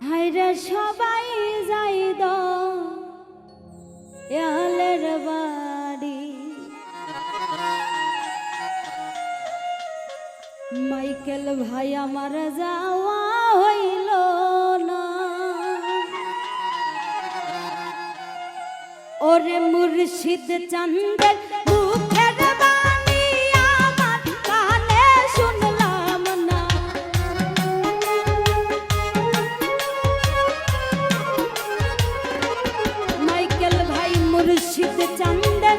হায়রে সবাই যাই দয়ালের বাড়ি, মাইকেল ভাই আমার যাওয়া হইল না। ওরে মুর্শিদ চান্দের মুখের বাণী আমার কানে শুনলাম না। মাইকেল ভাই মুর্শিদ চান্দের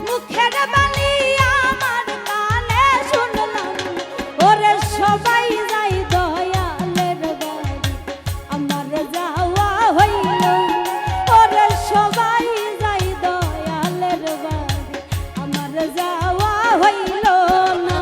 মুখের বাণী আমার কানে শুনলাম। ওরে সবাই যাই দয়ালের বাড়ি, আমার যাওয়া হইল। ওরে সবাই যাই দয়ালের বাড়ি, আমার যাওয়া হইল না।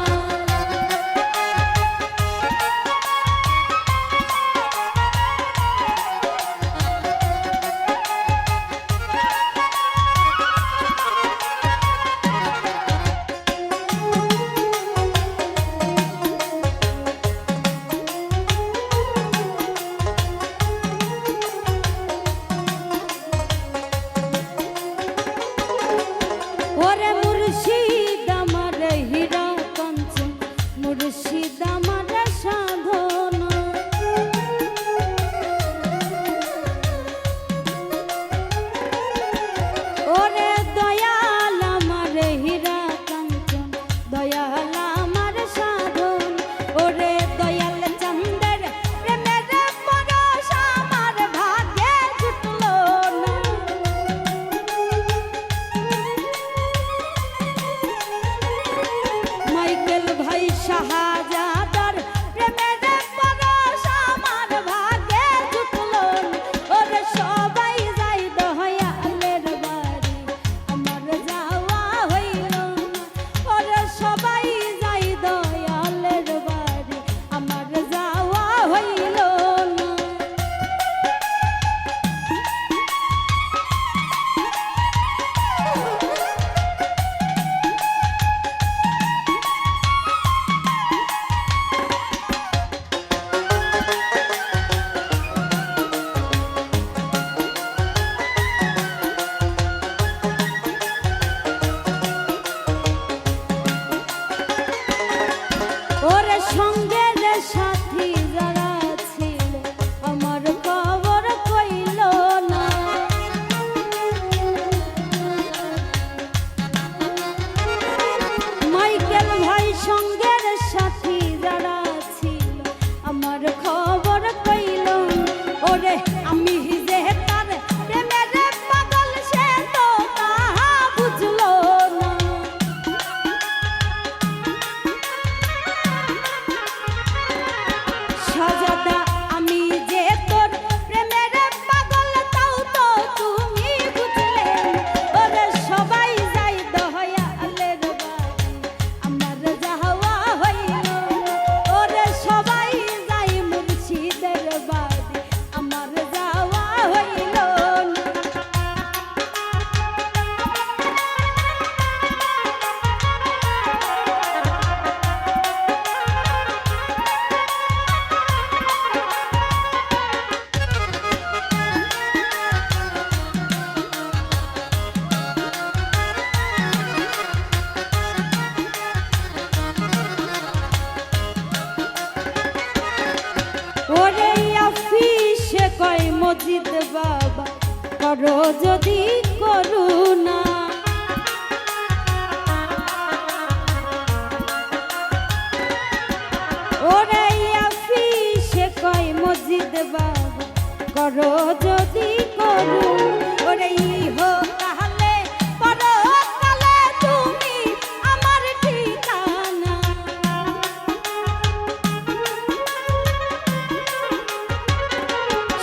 ওরে মুর্শিদ আমার হীরা কাঞ্চন, মুর্শিদ আমার সাধনা। ওরে দয়াল আমার হীরা কাঞ্চন, দয়াল আমার সাধন। ওরে দয়াল চন্দের প্রেমের পরশ আমার ভাগ্যে জুটল না। মাইকেল ভাই শাহজাদার প্রেমের পরশ আমার ভাগ্যে জুটল। ওরে সবাই যাই দয়ালের বাড়ি, আমার যাওয়া হইল না। ওরে সবাই যাই দয়ালের বাড়ি, আমার যাওয়া হইল না। ওরে সঙ্গের সাথী যারা ছিল আমার খবর কইল না। মাইকেল ভাই সঙ্গের সাথী যারা ছিল আমার খবর কইল না। ওরে আমি যে তার প্রেমের পাগল সে তো তাহা বুঝলো না। সাজাদা আমি যে তোর প্রেমের পাগল তাও তো তুমি বুঝলে না। ওরে সবাই যাই দয়ালের বাড়ি, আমার যাওয়া হইল না। ওরে সবাই যাই মুর্শিদের বাড়ি, আমার যাওয়া হইল না। ওরে আফিসে কয় মজিদ বাবা করো যদি করুণা। ওরে আফিসে কয় মজিদ বাবা করো যদি করুণা। ওরে ইহো তাহলে পরকালে তুমি আমার ঠিকানা।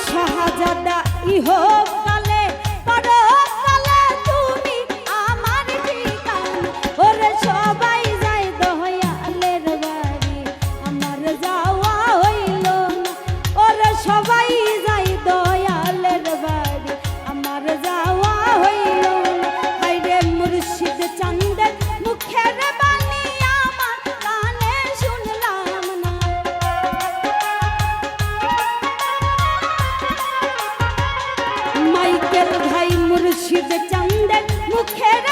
শাহজাদা ইহো কালে পরকালে তুমি আমার ঠিকানা। ওরে সবাই যাই দয়ালের বাড়ি, আমার যাওয়া হইল না। ওরে সবাই যাই দয়ালের বাড়ি, আমার যাওয়া হইল না। হায়রে মুর্শিদ চান্দের মুখের বাণী আমার কানে শুনলাম না। সোহেল ভাই মুর্শিদ চান্দের মুখের